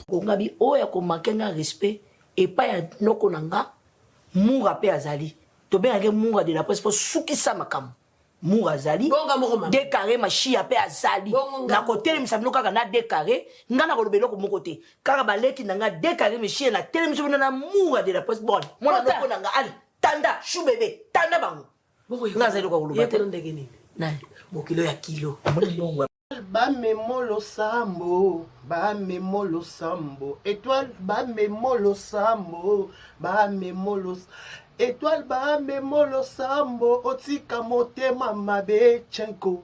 Kongabi oya ko makenga respect et pas ya noko nanga mura pe azali. To be ngé mura de la presse pour sukisa makam. Mura azali. Décarré ma chia pe azali. Na côté mi sabino kaka na décarré, ngana ko lobelo ko mon côté. Kaka baleki nanga décarré mi chia na télé mi sabino na mura de la presse bon. Mona noko nanga ali. Tanda chou bébé, tanda bango. Ngazali ko lobate. Na mokilo ya kilo. Ba memolo sambo, ba memolo sambo, étoile ba memolo sambo, ba memolo étoile ba memolo sambo, otika motema mabe chenko.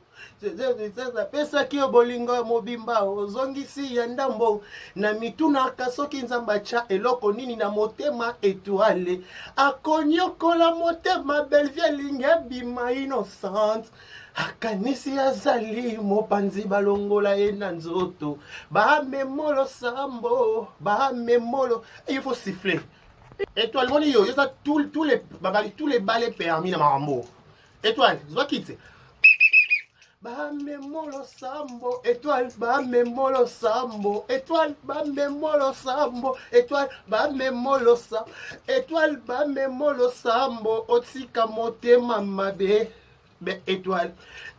Pesa kio bolingo mobimba ozongisi ya ndambo na mituna kasoki nzamba cha eloko nini na motema étoile akonyokola motema Belleville linga bima innocente akanisi azali mopanzi balongola ena nzoto ba memolo sambo ba memolo il faut siffler étoile moni yo ça tous les balais permis na marambo étoile zwa kitse ba memolo sambo étoile ba memolo sambo étoile ba memolo sambo étoile ba memolo sambo étoile ba memolo sambo otika motema mabe be étoile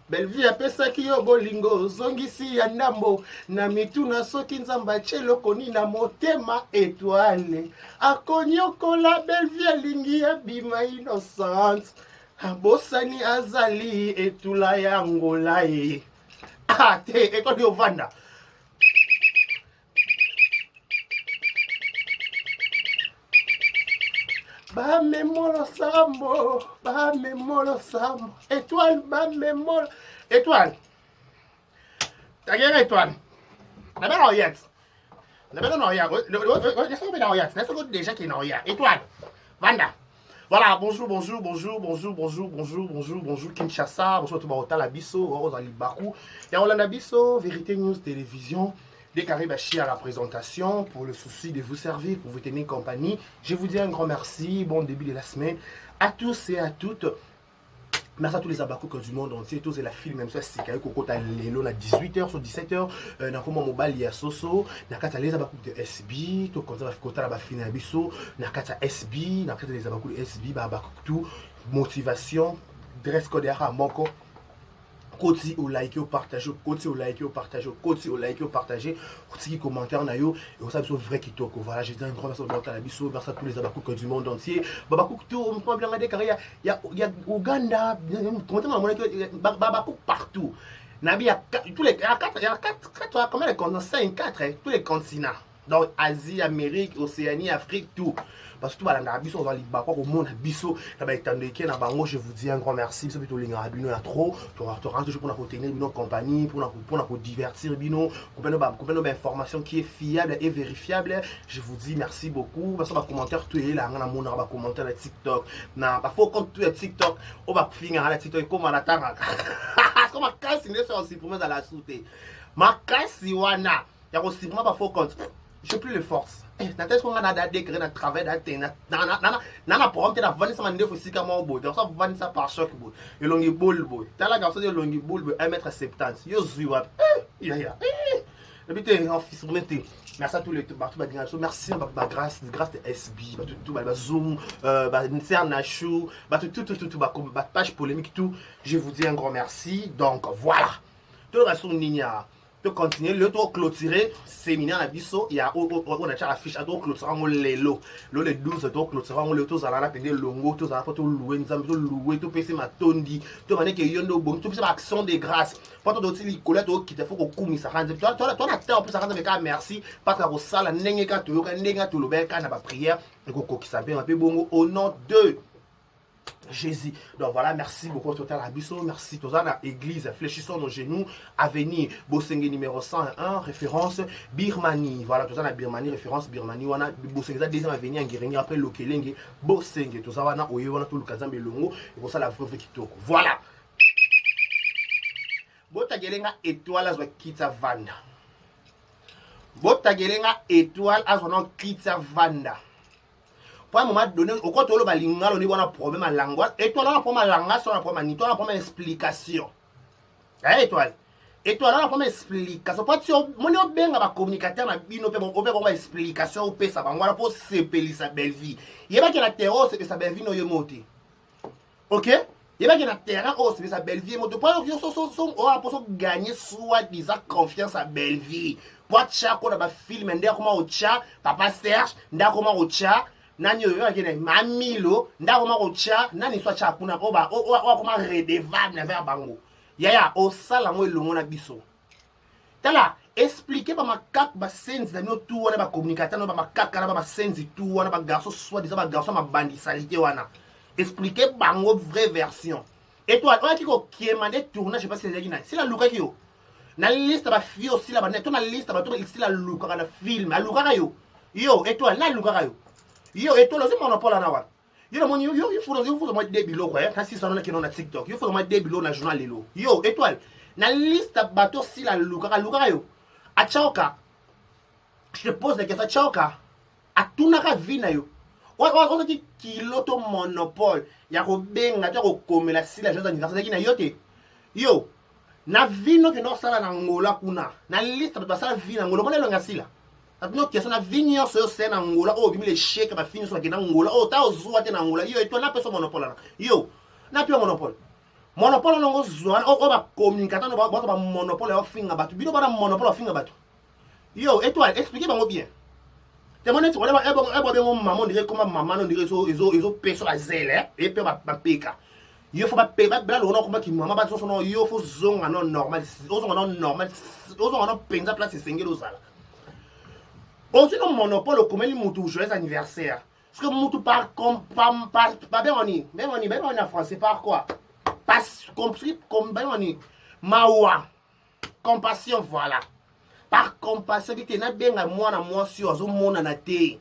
Belleville apesaki yo bolingo zongisi ya ndambo na mituna soki nzamba chelo ni na motema étoile akonyokola Belleville lingi ya bima innocente abosani azali etula ya ngola ye te ekodi ovanda ba memolo sambo étoile ba memolo étoile tagera étoile na bana oyat na bana oyat na so déjà qui na oyat étoile vanda. Voilà, bonjour Kinshasa, bonjour tout le monde, Labiso, Rosali Bakou, Yaolanda Bisso, Vérité News Télévision, Décarré Bachi à la présentation, pour le souci de vous servir, pour vous tenir compagnie. Je vous dis un grand merci, bon début de la semaine à tous et à toutes. Merci à tous les abakouks du monde entier, tous et la film, même ça, c'est qu'il y a Lelo à 18h sur 17h, dans comment mobile il y a Soso, Nakata les abakouks de SB, tout comme ça, Kota la bafine à Bisso, Nakata SB, Nakata les abakouks de SB, Babakouk tout, motivation, dress code à Moko. Côté au like au partager, côté au like au partager, côté au like au partager, côté qui commentaire na yo et on sait que vrai qui toko. Voilà, j'ai dit un grand merci à la biso, merci à tous les abakouks du monde entier. Babakouk tout, on prend bien regarder car il y a Ouganda, comment babakouk partout. Nabi il y a tous les il y a 4 combien de continents 5 4 tous les continents. Donc Asie, Amérique, Océanie, Afrique tout. Parce que tout le monde on va aller au monde biso je vous dis un grand merci parce que tout le monde a trop tu rentres toujours pour retenir une compagnie pour divertir bino pour une information qui est fiable et vérifiable. Je vous dis merci beaucoup parce que les commentaires tout est là on a commentaire sur TikTok na pas faut compte tout TikTok on va finir à TikTok comme on attend comme ma casse n'est pas aussi pour moi dans la souté ma casse wana ya aussi pour moi pas faut compte j'ai plus les forces. Nathalie qu'on a décrété dans travail d'atteindre. Nana pour rentrer dans 25 mandés faut si comment au bout. Donc ça 25 par choc bout. Et longi boule bout. T'as la garçon de longi boule 1m70. Yo zuwa. Ya. Et puis t'es en fils remettez. Merci à tous les partout merci à grâce de SB, tout Zoom, Nachou, tout page polémique tout. Je vous dis un grand merci. Donc voilà. Tout le reste Nina. De continuer le tour clôturé séminaire à Bisso il y a on a déjà affiché à tour clôturé le 12 tour clôturé le tour à la peine longo tout à tout louer nous louer tout PC ma tondi tout manière que yondo bon tout action de grâce pour tout aussi colette qui te faut qu'on coume ça rend toi la terre en plus ça rend avec merci parce que au salle ndenge ka to ndenge to le ber na ba prière et ko qui s'appelle un peu bon au nom de Jésus. Donc voilà, merci beaucoup Total Abisso, merci tous à l'église, fléchissons nos genoux, avenir, Bossenge numéro 101, référence Birmanie. Voilà, tous à Birmanie, référence Birmanie, on a Bossenge, deuxième avenir en Guérini, après Lokelenge, Bossenge, tous à on a tout le Kazambe Longo, et pour ça la vraie qui toko. Voilà. Botagelenga étoile à Kita Vanda. Botagelenga étoile à Kita Vanda. Pour un moment donné, au compte de l'Obalinga, on a un problème à langage. Et toi, on a un problème à langage, on a un problème à explication. Étoile. Et toi, là, on explication. Parce que mon bien à communicateur, on a explication, on ça va pour s'épeler sa belle vie. Il y a pas que la terre, c'est sa belle vie, non, il monté. Ok? Il y a pas que la terre, c'est sa belle vie, monté. Pour on gagner soit disant confiance à belle vie. Pour chaque on a un film, on a comment au chat, papa Serge, on a comment au chat. Nani yo akene mamilo nda comment au chat, nani soit chat kuna ko ba o comment redevable na vers bango. Yaya o sala mo elongo na biso tala expliquer ba makak ba sense na tout wana ba communicateur ba makak na ba sense tout wana ba garçon soit disant ba garçon ma bandisalité wana expliquer bango vraie version et toi on a qui ko kiemande tournage je sais pas si c'est la luka ki yo na liste ba fille aussi la ba net na liste ba to ici la luka na film a luka yo yo et toi na luka yo et toi le monopole na wa yo mon yo il faut moi débilo quoi quand si ça on a qui na TikTok il faut moi débilo na journal lelo yo étoile na liste bateau si la luka yo a chaoka je te pose la question chaoka a tunaka vina yo on dit kiloto monopole ya ko benga ta ko komela si la chose anniversaire qui na yote yo na vino que no sala na ngola kuna na liste bateau sala vina ngolo bona longa sila atno question na vinyo so se na ngola o bimile shake ba fini so na ngola o ta ozuwa te na ngola yo eto na peso monopole na yo na pio monopole monopole longo zwana o ba communicateur no ba monopole o finga batu bino ba monopole o finga batu yo étoile expliquez bango bien te monet on ba ebo bengo maman dire comment maman no dire so peso la zele et pe ba peka yo faut ba pe ba bla lo no kuma ki maman ba so no yo faut zonga no normal o zonga no normal o zonga no penza place sengelo zala. Aussi, le monopole, comment il m'a joyeux anniversaire. Parce que moutou par ben on est en français, par quoi? Comme ben on est mawa. Compassion, voilà. Par compassion, qui t'es bien à moi sur, zo mona na te.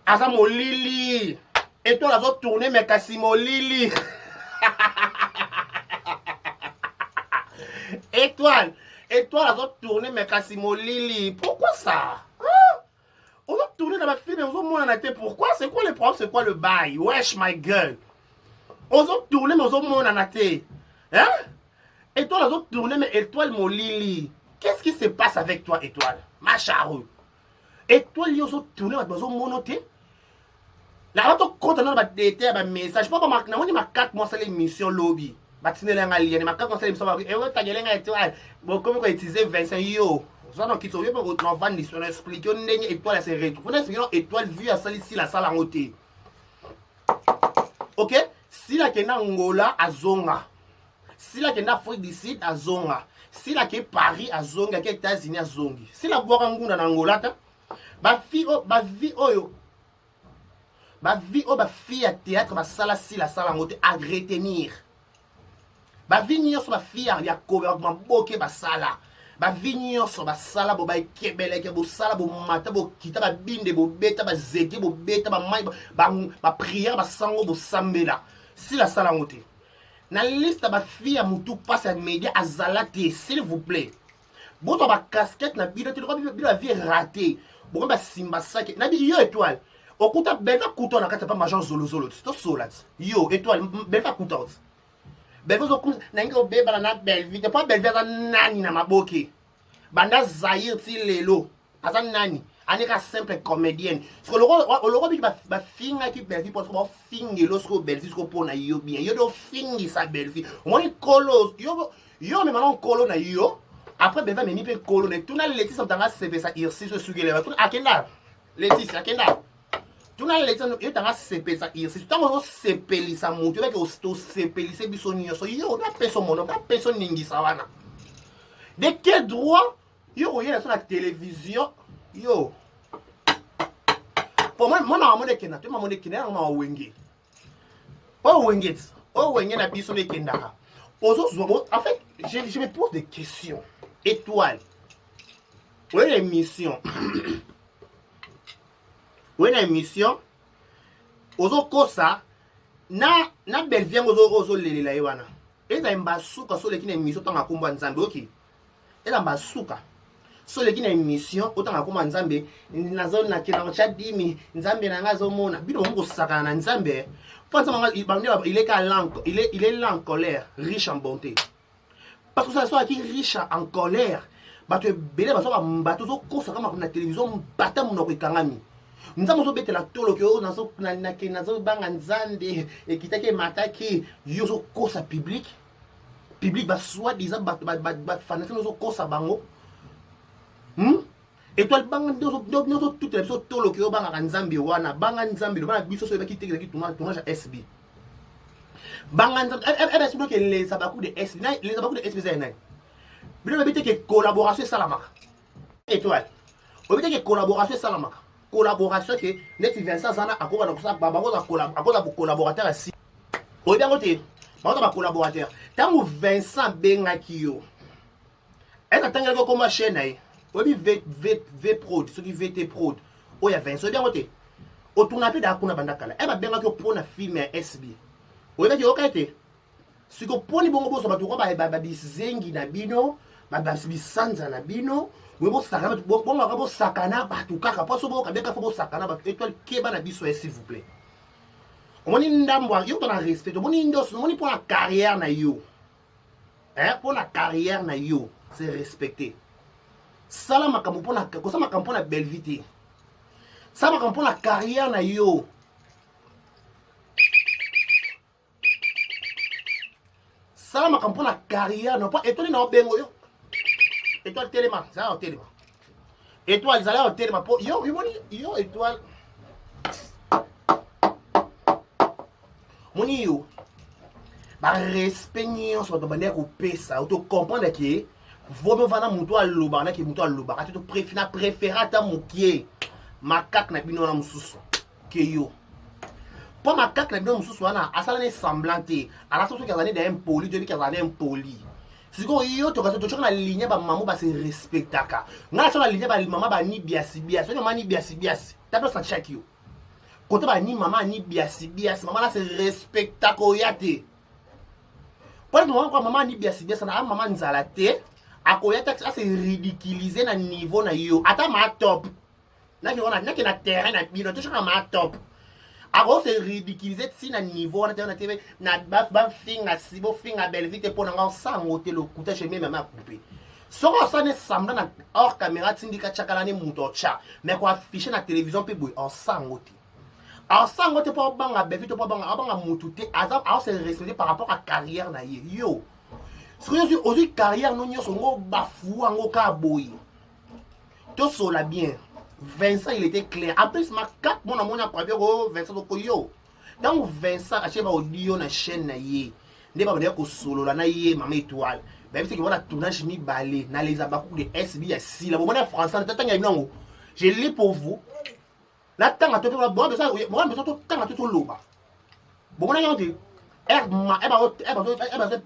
Asa mo lili. Et toi, la zo tourner, mais kasi mo lili. Étoile, la zo tourner, mais kasi mo lili. Pourquoi ça? On va tourner dans ma film et on va montrer pourquoi. C'est quoi le problème? C'est quoi le bail? Wesh my girl. On va tourner mais on va montrer. Hein? Et toi, on va tourner mais étoile mon lili. Qu'est-ce qui se passe avec toi, étoile? Ma charrue. Étoile, on va tourner mais on va montrer. Là, on va continuer à déter un message. Je ne sais pas comment on a 4 mois sur l'émission lobby. Je ne sais pas si on a 4 mois sur l'émission lobby. Et on va étoile. Bon, comme on va utiliser 25 yo. On qui sont pour vendre l'histoire expliquer on est étoile c'est retour. On est étoile vue à celle ici la salle en côté. OK? Si la kena Angola à Zonga. Si la kena Afrique du Sud à Zonga. Si la ke Paris à Zonga, que États-Unis à Zongi. Si la boire ngunda na Angola ta ba vie oyo. Ba vie o ba fille à théâtre ba sala si la salle en côté à retenir. Ba vie ni so ba fille à ya ko ba boke ba sala. Ba vignon so ba sala bo ba kebele ke bo sala bo mata bo kita ba binde bo beta ba zeke bo beta ba mai ba prière ba sango bo sambela si la sala ngote na liste ba fille mutu passe à média azalate s'il vous plaît bo to ba casquette na bido te ko bido la vie ratée bo ba simba sake na bi yo étoile okuta beta kuto na kata pa majan zolo to solat yo étoile beta kuto Belvez au coup, n'engo beba na Belvez, te pas Belvez à nani na maboke. Banda Zahir ti lelo, asa nani, anika simple comédienne. Parce que le roi bi ba finga ki Belvez pour ba fingi losko Belvez ko pona yo bien. Yo do fingi sa Belvez. On est colo, yo me malon colo na yo. Après Belvez me ni pe colo ne tuna leti sa tanga sebe sa irsi so sugele. Akenda. Leti akenda. Tu n'as les gens qui ont CP ça ici. Tu as CP ça monte avec au CP c'est bisonio so yo na personne mon na personne ningi ça wana. De quel droit yo y a sur la télévision yo. Pour moi na mo de kena, tu mo de kena na wenge. O wenge na biso de kenda. En fait, je me pose des questions. Étoile. Ouais l'émission. Oui, l'émission, ozo kosa na belvien ozo lele la yewana. Eza mbasuka so lekine émission tanga kumba nzambe oki. Eza mbasuka so lekine émission otanga kumba nzambe nazo na kina chadimi nzambe na ngazo mona bido ngo saka na nzambe. Pense manga il est lent en colère, riche en bonté. Parce que ça soit qui riche en colère. Bato belé baso ba mbato zo kosa kama kuna télévision mbata munoko ikangami. Nzambo zo betela tolo ke o nazo na ke nazo banga nzande e kitake mataki yo zo kosa public. Public ba soit disant ba fanatique zo kosa bango. Étoile banga ndozo toute la biso tolo ke o banga nzambe wana banga nzambe lo bana biso so ba kiteke ki tournage SB. Banga nzambe ebe sino ke les abakou de SB. Les abakou de SB za nai. Bino bete ke collaboration salamaka. Étoile. Obete ke collaboration salamaka. Collaboration que net Vincent Zana akoba na kosa akoza collaborateur asi. Obi bien côté. Ba collaborateur. Tango Vincent bengaki yo. Est atanga ko comme chaîne nai. Obi V Prod, ce qui VT Prod. O ya Vincent bien côté. O tourna pe da kuna bandakala. E ba bengaki pour na film SB. Obi bien okate. Siko poni bongo boso ba tuko ba bizengi na bino. Bisanza na bino webo sakana bonga ka bo sakana batu kaka paso bo kabeka fo bo sakana batu étoile keba na biso s'il vous plaît omoni ndambwa yo to na respect omoni ndos omoni pour la carrière na yo pour la carrière na yo c'est respecter sala makambo pour na ko sa makambo pour na belle vie ça makambo pour la carrière na yo sala makambo pour la carrière non pas étoile na bengo yo étoile téléma, ça va téléma. Étoile, ça va téléma. Yo, étoile. Moni yo. Ba respect ni on se demander au pesa, auto comprendre que vaut mieux vendre muto à loba, na ki muto à loba. Tu préférer ta mukie. Makak na bino na mususu. Que yo. Pas makak na bino mususu na asala ne semblante. Ala so so kazane da impoli, je dis kazane impoli. Si yo to kaso to chona ligne ba maman ba se respectaka ngala chona ligne ba maman ba ni biasi biasi so mani biasi biasi tape sa check yo kote ba ni maman ni biasi biasi maman la se respectako yate pour moi quoi maman ni biasi biasi na maman nzala te akoyata ça se ridiculiser na niveau na yo ata ma top na ki na terrain na bino to chona ma top avant c'est ridiculiser si na niveau na TV na ba finga sibo finga belle vite pour nga sans moter le couteau chez même ma couper so ça ne semble na hors caméra tindika chakala ne muto cha mais quoi afficher na télévision pe boy en sans moter pour banga belle vite pour banga mututé azam c'est respecté par rapport à carrière na yo ce que je aussi carrière non yo so ngo bafu ngo ka boy to so la bien Vincent il était clair. Après ma 4 mon amour n'a pas bien Vincent Okoyo. Donc Vincent a cheba audio na chaîne na yé. Ne pas dire ko solo la na yé maman étoile. Même si que voilà tournage mi balé na les abakou de SB ya si la bon français tata nyango. Je lis pour vous. La tanga to bon ça moi besoin to tanga to loba. Bon na yandi. Ba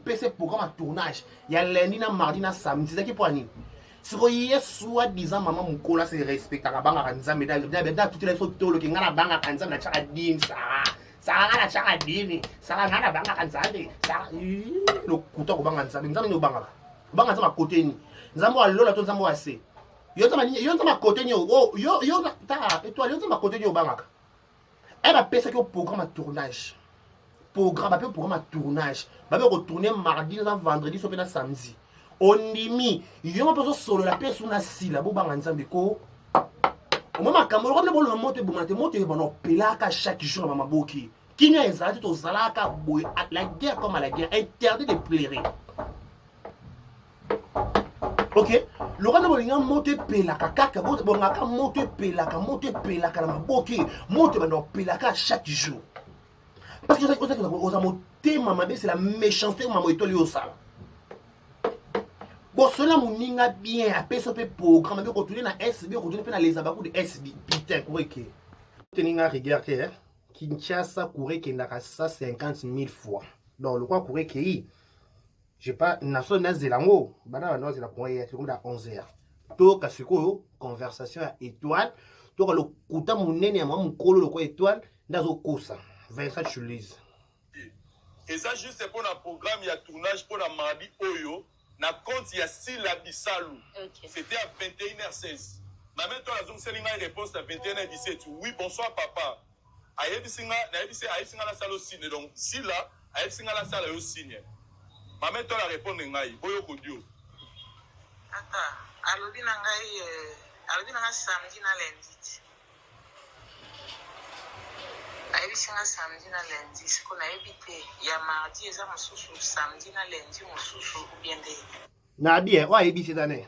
PC programme tournage. Ya lundi na mardi na samedi ça qui pour ani. Si vous y êtes soi-disant maman mukola se respecte à banga kanzambe da toutes les photos qui ngana banga kanzambe na chaka din ça na chaka din ça ngana banga kanzambe ça le kuta ko banga kanzambe nzambe no banga nzambe côté ni nzambe wa lola to nzambe wa se yo nzambe côté ni yo ta étoile yo nzambe côté ni banga elle a pensé que programme tournage ba be retourner mardi na vendredi so pena samedi ondimi yo mapeso solo la peso na sila bo banga nzambe ko o mama kamolo comme le bolo moto moto bono pelaka chaque jour na maboki kinya ezala to zalaka boy la guerre comme à la guerre interdit de pleurer OK le roi bolinga moto pelaka kaka bo ngaka moto pelaka na maboki moto bono pelaka chaque jour parce que ça aux amoté maman c'est la méchanceté maman etoli au sala. Bon, cela mouninga bien, après ce programme, on continue na SB, on continue na les abakou de SB. Putain, courir que. Teninga regarder, Kinshasa courir que n'a 150 000 fois. Donc, le quoi courir que j'ai pas, national zélango, bana na zéla pour hier, c'est comme à 11h. To kasiko conversation à étoile, to le kuta munene à moi mukolo le quoi étoile, ndazo kosa. Vincent Chulise. Et ça juste pour un programme, il y a tournage pour la mardi Oyo. Na compte il y a Sila Bissalou. Okay. C'était à 21h16. Ma mère toi la zone c'est une réponse à 21h17. Oui, bonsoir papa. Ayebi singa la salle au ciné donc Sila ayebi singa la salle au ciné. Maman, toi, la répondre ngai. Boyo kodio. Attends, alobi na ngai samedi na lundi. Ayebisi nga samedi na lundi. Siko nayebi te ya mardi eza mosusu samedi na lundi mosusu ou bien nde. Na bien, wa ayebisi eza ne.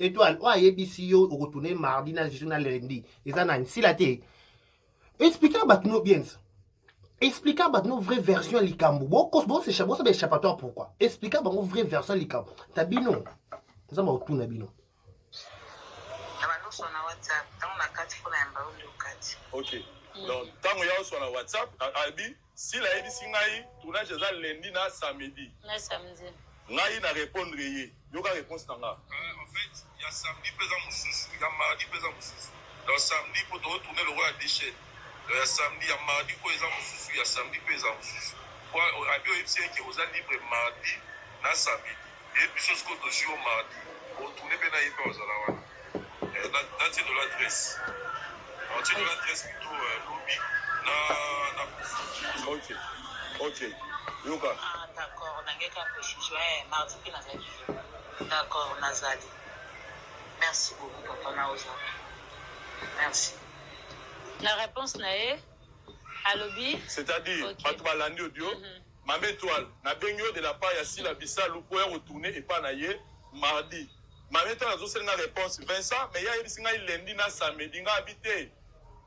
Étoile, wa ayebisi yo retourner mardi na jeudi na lundi. Eza na si la te. Expliquez à nous bien ça. Expliquez à nos vraie version likambo. Bon, c'est échappatoire pourquoi? Expliquez à nos vraie version likambo. Tabino. Ça m'a retourné bino. Ok. Donc, tant que vous sur la WhatsApp, Albi, si la édition ngai, tournage est lundi na samedi. Na samedi. Ngai na répondre yé. Yoka réponse tanga. En fait, il y a samedi pesant moussous, il y a mardi pesant moussous. Donc samedi pour te retourner le roi à déchet. Il y a samedi, il y a mardi pesant moussous, il y a samedi pesant moussous. Pour radio FC qui vous a libre mardi na samedi. Et puis chose que tu suis au mardi. Pour tourner bien à Yépa aux Alawan. Dans de l'adresse. On tient de l'adresse plutôt lobby. Ok. Ok. Yoka. Ah, d'accord. Nangeka précision. Mardi puis nazali. D'accord, nazali. Merci beaucoup, papa Naoza. Merci. La réponse nae alobi. C'est-à-dire, Patou Balandi audio, Mame Étoile, na bengyo de la part ya Sila Bissalo pour retourner et pas naye mardi. Mame Étoile a aussi une réponse. Vincent, mais il y a une lundi na samedi, nga habité.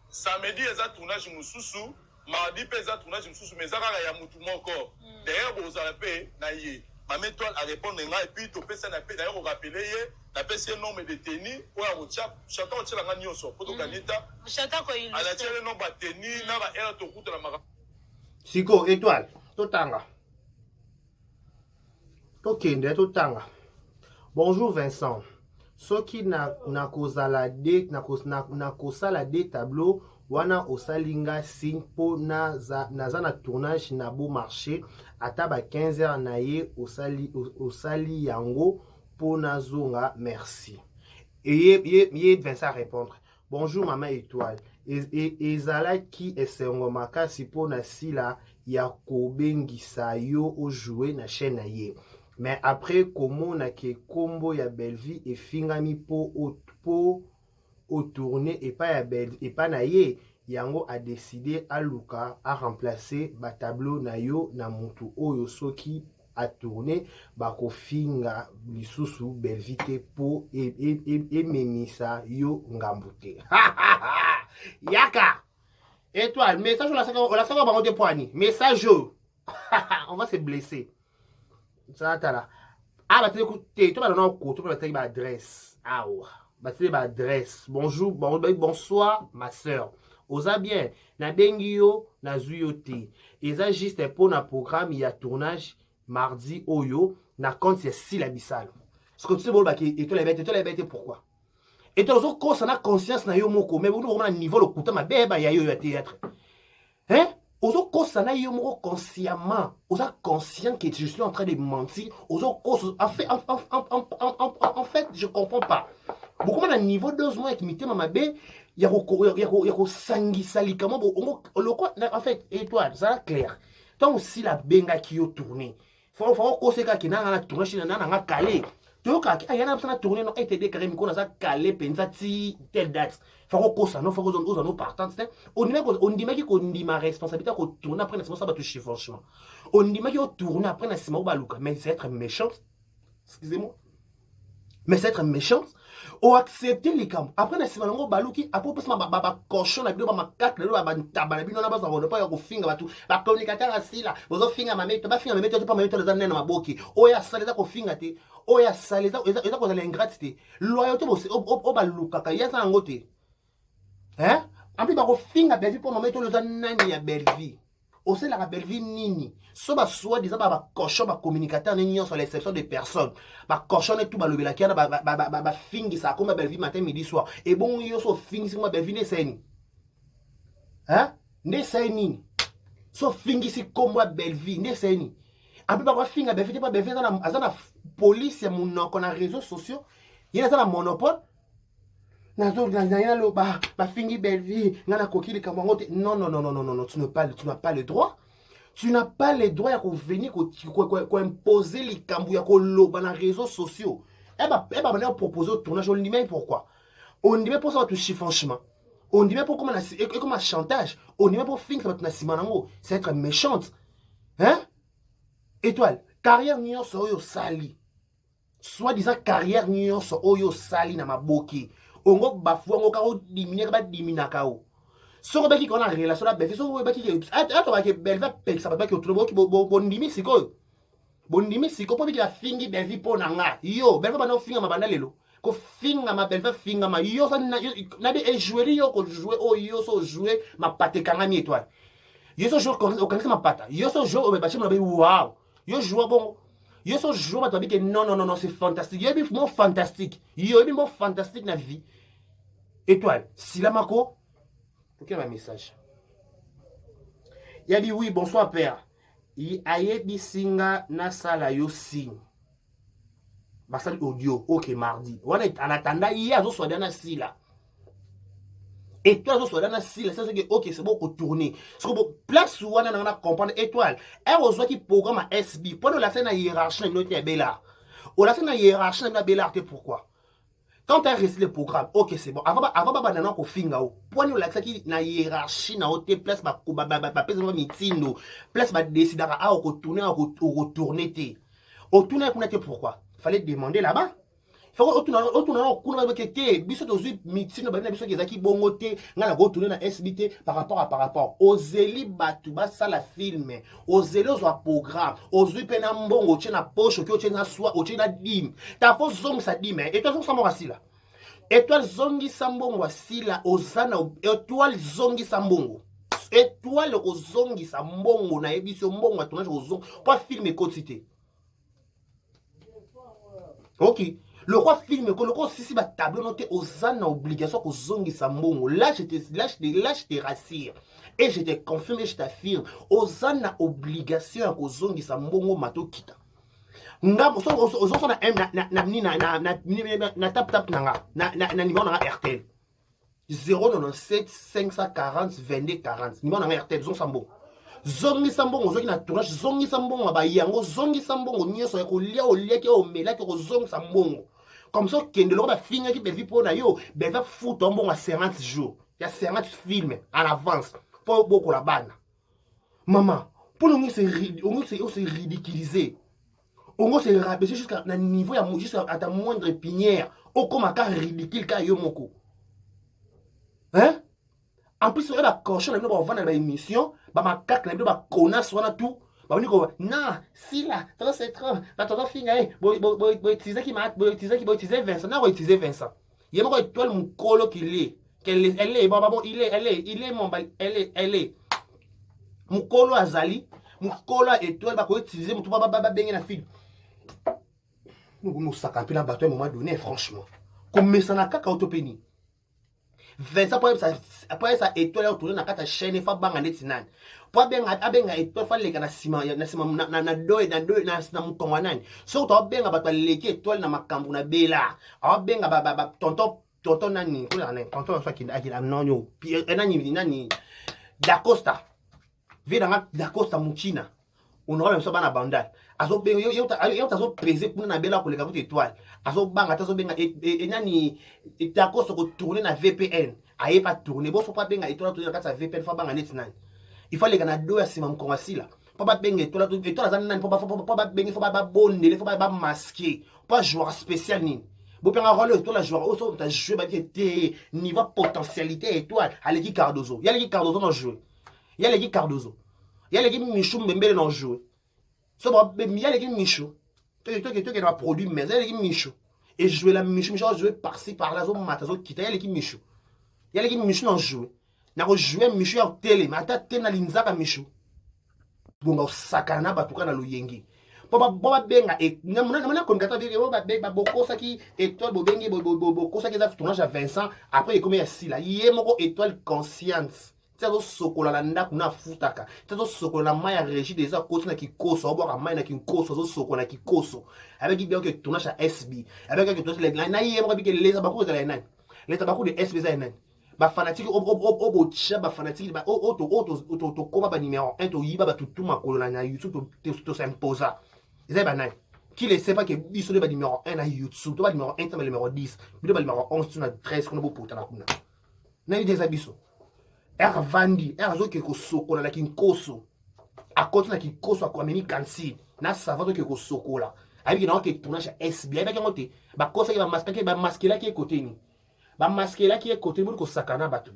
Samedi, il y a un tournage moussou, mardi, il y a un tournage moussou, mais il y a un moko. D'ailleurs, vous avez payé, naye. Mame Étoile a répondu, et puis tu peux d'ailleurs rappeler, la personne nombre de tennis, ou à Rochap, chacun au tchèque, on a pour gagner ta. Chacun quoi il. À la tchèque, nombre de tennis, n'a pas l'air de coûter la mara. Siko, étoile, totanga. Tokende, totanga. Bonjour Vincent. Soki na kozala de tableau, wana osalinga signe po naza na tournage na beau marché, ataba 15h na ye osali yango po nazonga merci. Et Vincent répondre. Bonjour maman étoile. Ezala ki esengo makasi po na sila ya kobengisa yo o jouer na chaîne na ye. Mais après comment na ke kombo ya Belleville et fingami po au tourner et pas na ye yango a décidé à Luka à remplacer ba tableau na yo na mutu oyo soki a tourné bako finga lisusu Belleville po et memisa yo ngambute. Yaka étoile message on la saka bango de poani message on va se blesser. Ça là. Ah bah tu écoutes, tu vas dans côté, tu vas te adresse. Ah ouais. Bah tu adresse. Bonjour, bonsoir ma sœur. Osa bien, na bengio na zuyote. Eza juste pour na programme il y a tournage mardi oyo na compte c'est Sila Bissalo. Ce que tu sais bon bah et toi les bêtes pourquoi? Et toi aussi quand ça na conscience na yo moko mais vous vraiment niveau le couteau ma bébé ya yo ya théâtre. Hein? Ozo kosana yo moko consciemment, oza conscient que je suis en train de mentir, ozo kos en fait je comprends pas. Beaucoup na niveau 2 mois avec mité mama be ya ko sangisa likamo en fait étoile ça clair. Tant aussi la benga qui yo tourner. Faut koseka ki na tourner na nga calé. Toka ayana sana tourner no été déclaré mi kona za calé penza ti telle date. Faut kosa no faut oza no partance. On dit que on dit ma responsabilité ko tourner après na ça ba toucher franchement. On dit que tourner après na sima baluka mais c'est être méchant. Excusez-moi. Mais c'est être méchant. Ou accepter les camps. Après na sima ngo baluki après parce ma cochon na bilo ma carte na ba tabana bino na ba za pas ya ko finga batu. Ba communicateur asila, bozo finga mameto, ba finga mameto pas mameto za nena maboki. Oya saleza ko finga te. Oya saleza eza ko za l'ingratitude. Loyauté o baluka ka yaza ngote. Hein? En plus ba ko finga Belleville pour mameto za nani ya Belleville. Aussi la Belleville nini. So ba soit disant ba cochon ba communicateur nini sur l'exception des personnes. Ba cochon et tout ba lobela kiana ba fingi ça comme Belleville matin midi soir. Et bon yo so fingi si moi Belleville ne seni. Hein? Ne seni. So fingi si comme moi Belleville ne seni. En plus ba ko finga Belleville pas Belleville na police ya mon qu'on a réseaux sociaux. Il y a ça monopole. Ma fingi Belleville, non, tu n'as pas le droit. Tu n'as pas le droit de venir imposer les cambouis dans les réseaux sociaux. Elle va proposer au tournage. On dit mais pourquoi? On dit mais pour ça, tu chiffonchement. On dit mais pour comment un chantage. On dit mais pour finir ça, c'est être méchante. Hein? Étoile, carrière n'y sur yo sali. Soit-disant carrière n'y sur yo sali na maboki. On go bafou, on go diminuer kao. So baki qu'on a relation la belle, so baki que belle va payer ça baki autour de bon dimi siko. Bon dimi siko pour que fingi belle vie pour nanga. Yo, belle va no finga mabanda lelo. Ko finga ma belle va finga ma yo ça na be jouer yo ko jouer o yo so jouer ma pate kanga mi étoile. Yo so jouer au connaître ma pata. Yo so jouer au bachi me wow. Yo jouer bon. Yo so jouer ma que non c'est fantastique. Yo bi mon fantastique. Yo bi mon fantastique na vie. Étoile, si la mako quel est mon message? Il a dit oui, bonsoir père. Il a dit singa na sala yo signe. Basali audio, ok mardi. On est en attendant, il y a zo soit dans sila. Et toi zo soit dans sila, ça c'est que ok, c'est bon pour tourner. Parce que place où on a comprendre étoile. Elle reçoit qui programme SB. Pendant la scène hiérarchie, il y a Bella. Ou la scène hiérarchie, il y a Bella, pourquoi? Quand tu as reçu le programme, ok, c'est bon. Avant, maintenant, qu'on finga, pour nous, la hiérarchie, na haute place, place, décider à retourner, au tourner, pourquoi? Il fallait demander là-bas. Il faut retourner, par rapport aux élus, ça la film, aux élus, au programme, aux élus, au tien poche, au tien soie, au tien dim. Ta fausse zone, ça dit, mais, et toi, ça m'aura si là. Étoile zongi sambongo asila ozana étoile zongi sambongo. Étoile ozongi sambongo na ebisio mbongo tournage ozongo pas filmer quantité. OK. Le roi filme que le roi si ba tableau noté ozana obligation ko zongi sambongo. Là je te rassure et je te confirme et je t'affirme ozana obligation ko zongi sambongo mato kita. Nga so na tap nanga na numéro nanga RTL 097 540 22 40 numéro nanga RTL zongi sambo ozoki na tournage zongi sambo ba yango zongi sambo nyeso ya kolia olia ke o mela ke zongi sambo comme ça kende lo ba finga ki be vi po na yo be va foutre un bon à 50 jours il y a 50 films en avance pour beaucoup la bana maman pour nous c'est ridiculiser. On se rabaisser jusqu'à un niveau jusqu'à ta moindre pinière. Au comme un cas ridicule car yo moko. Hein? En plus, on va cocher on va vendre la émission, bah ma cac on va connasse on a tout. Bah on dit non, si là, ça c'est trop. Bah toi finga boy utiliser qui m'a utiliser Vincent, non utiliser Vincent. Il m'a étoile mon colo qu'il est. Elle est bon il est mon elle est. Mon colo azali, mon colo étoile bah utiliser mon tout ba bengi na fil. Nous sacampons la bateau à un moment donné, franchement. Comme ça n'a qu'à autopénie. Vincent, après ça, étoile, on tourne dans la chaîne, il faut bang en étinan. Pour bien, étoile, il faut les gars, na deux, na moutonganan. Surtout, on bien, bah, les étoiles, na macambou, na bella. On bien, bah, tonton, nani, tonton, soit qui a non, yo. Puis, nani, Dacosta. Veda, Dacosta, Mouchina. On aura même ça dans la bandale. Azo ben yo tazo peser pour na bela ko le kabuto étoile. Azo banga tazo benga et nani tako so ko tourner na VPN. Aye pas tourner. Bon faut pas benga étoile tourner na VPN faut banga net nan. Il faut les gana do ya sima mkonga là. Faut pas benga étoile za nan faut pas benga faut pas bonner, faut pas masquer. Pas joueur spécial ni. Bo penga rôle étoile la joueur au ta jouer ba qui niveau potentialité étoile. Allez qui Cardozo. Il y a les Cardozo dans jouer. Il y a les Cardozo. Il y a les Michou Mbembele dans jouer. So il y a les Michou. Toi qui va produire mais il y a les Michou. Et jouer la Michou, jouer par-ci par-là, zo matazo quitter, il y a les Michou. Il y a les Michou dans jouer. Na ko jouer Michou en télé, mais ata tena linzaka Michou. Bonga sakana batuka na loyengi. Boba benga et na comme kata ba bokosa ki étoile bobengi bokosa ki za tournage à Vincent après il comme ya sila. Yé moko étoile conscience. Tazo sokola la ndaku na futaka. Tazo sokola na maya régie des côté na kikoso, oboka maya na kikoso, zo sokola na kikoso. Avec bien que tournage à SB. Avec que tournage na yé moko bi que les abakou za la nan. Les abakou de SB za nan. bafanatique obotia bafanatique tokóma banuméro 1 toyiba batutuma kolona na youtube tosimposa eza banani qui ne sait pas que biso nde banuméro 1 na youtube to banuméro 1 to banuméro 10 bino banuméro 11 to na 13 kuna bopotana kuna nayebi eza biso ere vandi ere azoke kosokola na kinkoso akoti na kinkoso amemi kansi na sava toke kosokola ayebiki na oke tournage ya sb ayebaki yango te bakosaki bamaskelaki ekoteni bamaskelaki ekoteni boni kosakana bato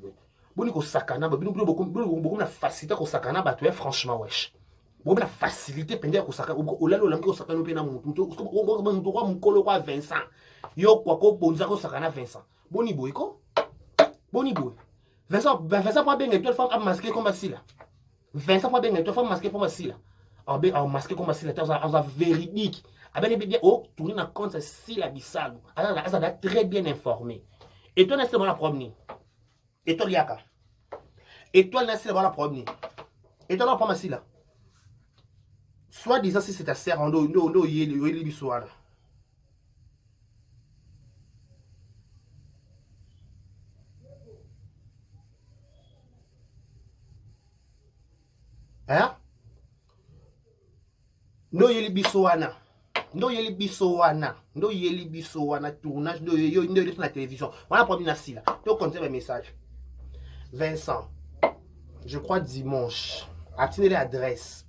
boni kosakana bino bokomi na facilité kosakana bato ya franchement wesh bokomi na facilité pende ya kosaka olali olamki kosakana mpe na mutu kwa mokolo kwa Vincent yo kwa kobonza kosakana Vincent boni boye ko boni boye Vincent po abenga étoile femme amaske comme basila Vincent po abenga étoile femme masqué comme basila en masqué comme basila en véridique abene bien tourner na compte Sila Bissalu ça doit très bien informé étoile na sila la problème étoile yaka étoile na sila la problème étoile na pas masila soit disant si c'est ta sœur ndo yeli biso wana hein ndo yeli biso wana tournage ndo yeli sur la télévision voilà problème na sila to compter mes messages Vincent je crois dimanche atteindre l'adresse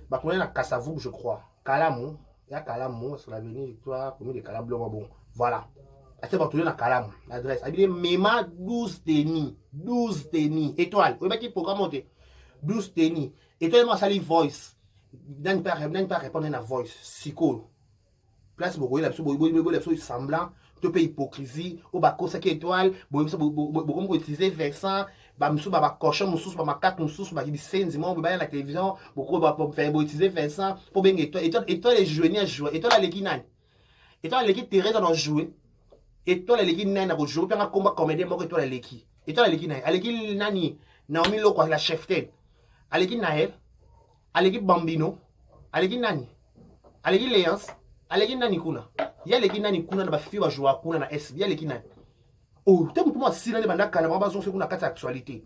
bah on est à Kassavoub je crois Kalamu sur l'avenue Victoire commune de Kalablo bon voilà c'est pour tourner à Kalamu l'adresse habité Mema 12 Teni étoile oui bah qui programme monter 12 Teni étoile moi sali voice n'a pas répondre à voice siko place beaucoup là so semblant to pe hypocrisie au bako ça qui étoile beaucoup utiliser Vincent ba musu ba cochon musu ba makate musu ba bisenzi mo ba la télévision beaucoup ba faire utiliser Vincent pour bien étoile jouer étoile l'équipe nani étoile l'équipe Thérèse dans jouer étoile l'équipe nani na jouer pour un combat comédien mo étoile l'équipe nani Naomi Loko la chef tête à l'équipe Naël à l'équipe Bambino à l'équipe nani à l'équipe Léance à l'équipe nani kuna ya l'équipe nani kuna na ba fifi ba jouer kuna na SB ya l'équipe nani oh tant que moi si là les bandes kala ba zo se kuna kata actualité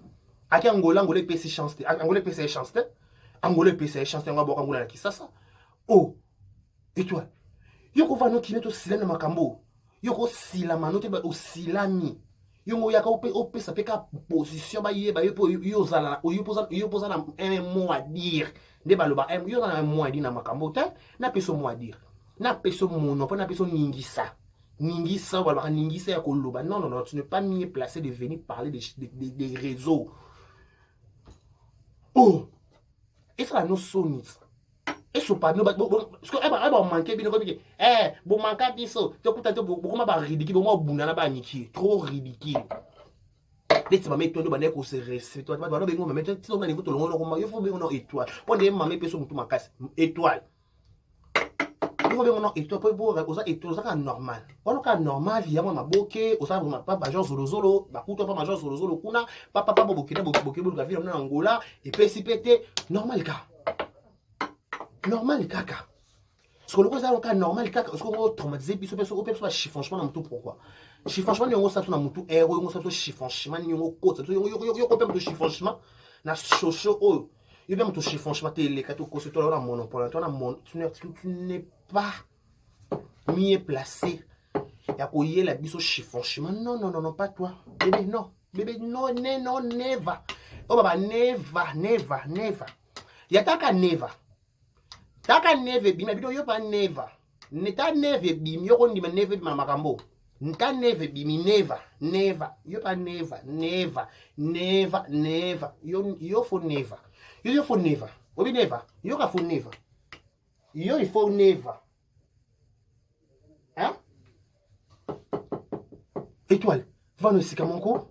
aki Angola PC chance Angola PC chance ngabo Angola na kisasa oh étoile yoko va no kineto silana makambo yoko sila manote ba osilami yongo yaka op ça fait ka position ba yeba yo zala yo posa na un mot à dire ne ba loba yo na un mot à dire na makambo ta na peso mot à dire na peso mono pas na peso ningisa voilà ningisa ya koloba non tu n'es pas mieux placé de venir parler des réseaux oh et ça no sonit et so pas no parce que eba manquer bien comme bon manquer biso to kuta to beaucoup ba ridicule bon bunda na ba niki trop ridicule les mama to ba neko se respect to ba no bengo mama to na niveau to longo ko yo fo bengo no étoile pour des mama peso mutu makasi étoile il faut bien non étoile pour osa étoile ça normal on ka normal via moi maboke osa pas major zolo ba kuto pas major zolo kuna papa boke ka vile na Angola et PCPT normal kaka ce que le cause est normal kaka ce qu'on traumatisé biso peso chiffon na mutu pourquoi chiffon ni ngo sa na mutu ngo sa chiffon ni ngo kota yo ko pe chiffon na chocho o yo bien mutu chiffon te le kato ko to na monopole to na tu n'es pas mieux placé ya ko yela biso chiffon non pas toi bébé non never oh baba never ya taka neve bima bido yo pa neva neta neve bim yo kondi neve bima makambo nta neve bimi neva yo pa neva yo fo neva yo fo neva obi neva yo ka fo neva yo il faut neva hein étoile va no sika monko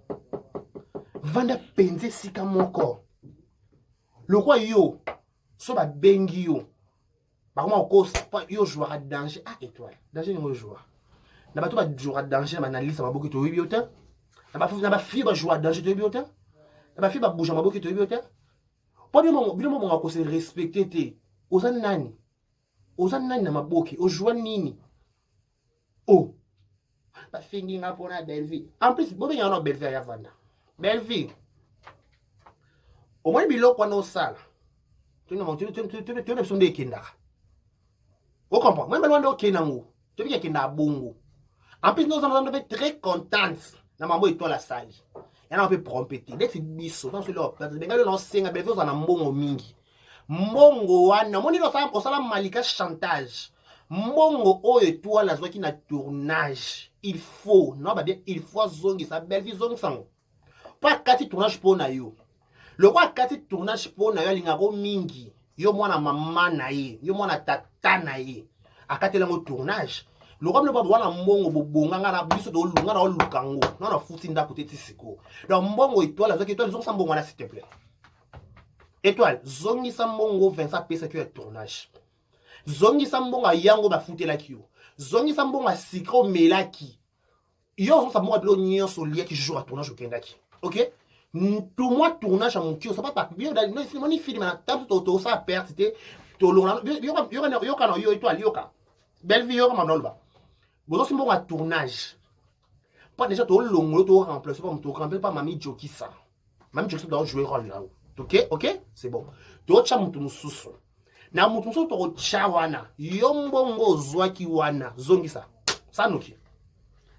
vanda penze sika monko le roi yo so ba bengi yo par contre, cause pas yo joueur à danger étoile danger ni joueur na bato ba joueur à danger na analyse ba boki to biota na ba fi ba joueur à danger to biota na ba fi ba bouger ba boki to biota pas bien mo ko se respecter te ozan nani na maboki o joueur nini oh ba fingi nga pona belle vie. En plus, bobe yana belle vie ya vanda. Belle vie. Au moins biloko na osala. Tu ne sonde ekenda. Vous comprenez? Même loin de Kenango. Tu veux qu'il y a bongo. En plus, nous sommes très contents. Na maman et toi la salle. Il y a un peu prompété. Dès que c'est biso, dans ce lot, parce que les gars de l'ancien, les gens en mbongo mingi. Mbongo wana, mon dit au salam malika chantage. Mbongo o et toi la zoa qui na tournage. Il faut, non bah bien, il faut zongi sa belle vie zongi sango. Pas kati tournage pour na yo. Le roi kati tournage pour na yo lingaro mingi. Yo mwana mama na ye, yo mwana tata na ye. Akati lango tournage. Le roi ne pas voir mbongo bobonga ngana biso do lunga na lukango. Non na futi nda côté tisiko. Donc mbongo étoile, la étoile zongi sa mbongo na s'il te plaît. Étoile, zongi sa mbongo 25 pesa que tournage. Zongi sa mbongo yango ba futi la kio. Zongi sa mbongo sikro melaki. Yo zongi sa mbongo pelo nyo so lia qui joue à tournage au kendaki. OK? Tout moi tournage à mon kio, ça pas bien dans le film na table to ça perte c'était to lona yo kana yo étoile yo ka. Belle vie yo ka manolba. Bozo simbo à tournage. Pas déjà to longo to remplacer pas to remplacer pas Mami Joki ça. Mami Joki doit jouer rôle là. OK? OK? C'est bon. To cha mutu mususu. Na mutu mususu to cha wana. Yo mbongo zwaki wana zongisa. Ça noki.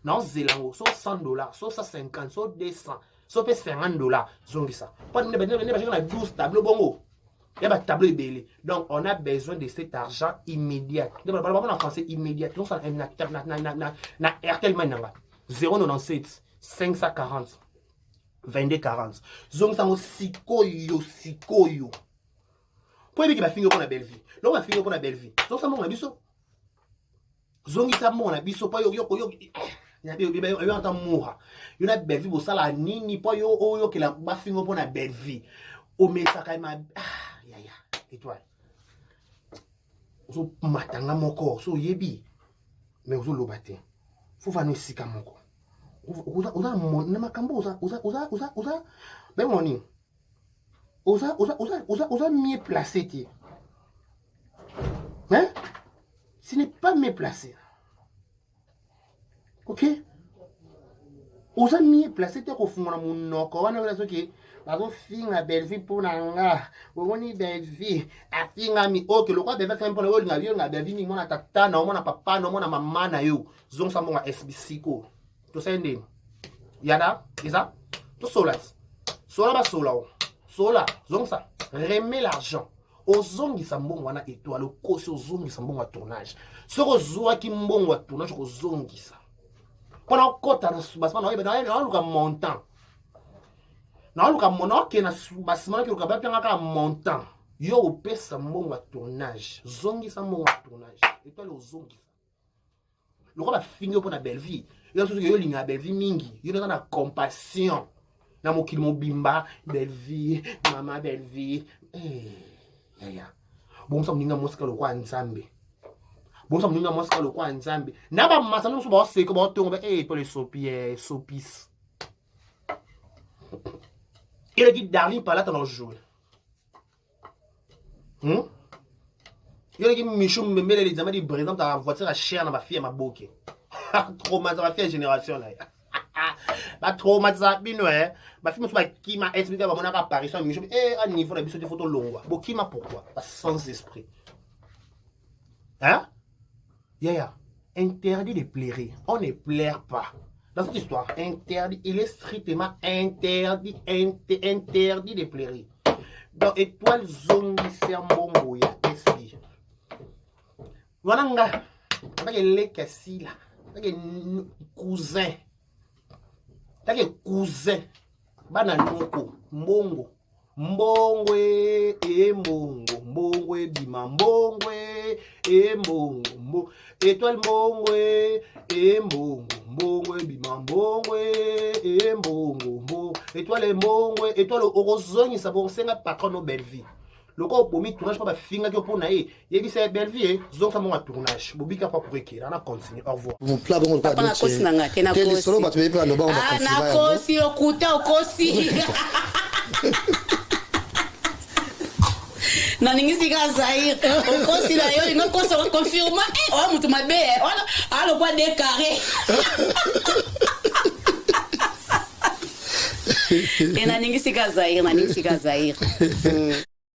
Na zelango so $100, so 150, so 200. So peut $50, zongisa. Pas de 12 tableaux bongo. Il y a un tableau belé. Donc on a besoin de cet argent immédiat. En français immédiat. Donc ça na RTL mananga 097 540 2240. Zongisa ngo sikoyo. Pour que ba finir pour la belle vie. Là va finir pour la belle vie. Donc ça mon biso. Zongisa mon biso pas yo. Il y a un temps moura. Il y a une belle vie pour ça la nini pas yo que la ba fingo pour la belle vie. O me ça quand même ya étoile. So matanga moko so yebi. Mais ozo lobate. Faut va no sika moko. Oza na makambo oza ben moni. Oza mieux placé ti. Hein? Ce n'est pas mieux placé. OK? Oza mieux placé te ko fungona munoko wana wala soki bazo finga belle vie pour nanga. Woni belle vie a finga mi OK le quoi belle vie pour le nga yo nga belle vie mi mona tata na mona papa na mona mama na yo. Zong sa monga SBC ko. To sende. Yada, isa. To solas. Sola ba sola. Sola, zong sa. Remets l'argent. Ozongi sa mbongo wana étoile kosi ozongi sa mbongo tournage. Soko zoa ki mbongo tournage ko zongi sa. Pendant kota na subasma na na luka montant. Na luka mono ke na subasma ke luka ba panga ka montant. Yo opesa mbongo tournage. Zongi sa mbongo tournage. Étoile ozongi sa. Loko ba fingo pour na belle vie. Yo so yo linga belle vie mingi. Yo na compassion. Na mokili mobimba belle vie, mama belle vie. Ya. Bon ça mninga mosika lokwa nzambe. Bon ça mninga mosika lokwa nzambe. Na ba masana so ba seko ba tonga pour les sopis. Il a dit Darling par là t'en jouer. Il a dit Michou me met les amis par exemple ta voiture à cher na ma fille ma boke. Trop ma fille génération là. Ba traumatiser bino ba film so ba kima expliquer ba mona ka apparition Michou à niveau na biso de photo longwa. Bo kima pourquoi? Pas sans esprit. Hein? Yeah. Interdit de pleurer. On ne pleure pas. Dans cette histoire, interdit, il est strictement interdit de pleurer. Donc, étoile zongi sermbongo ya esprit. Voilà nga. Pas que les cassis là. Pas que cousin. Pas que cousin. Bananoko. Mbongo. Mbongwe e mbongo. Mbongwe bima. Mbongwe e mbongo. Étoile mbongwe e mbongo. Mbongwe bima. Mbongwe e mbongo. Étoile mbongwe. Étoile orozongi sa bon senga patron no belle vie. Le corps pour mi tournage pas finga que pour naïe. Il dit c'est belle vie. Zong sa mon tournage. Bobika pas pour écrire. On a continué. Au revoir. Vous plat bon pas na kosi na ngate na kosi. Solo ba tu pas no ba on va na kosi okuta okosi. naningi sika Zaire okosi la yo ingo koso confirma oh mutu mabe alo kwa décarré naningi sika Zaire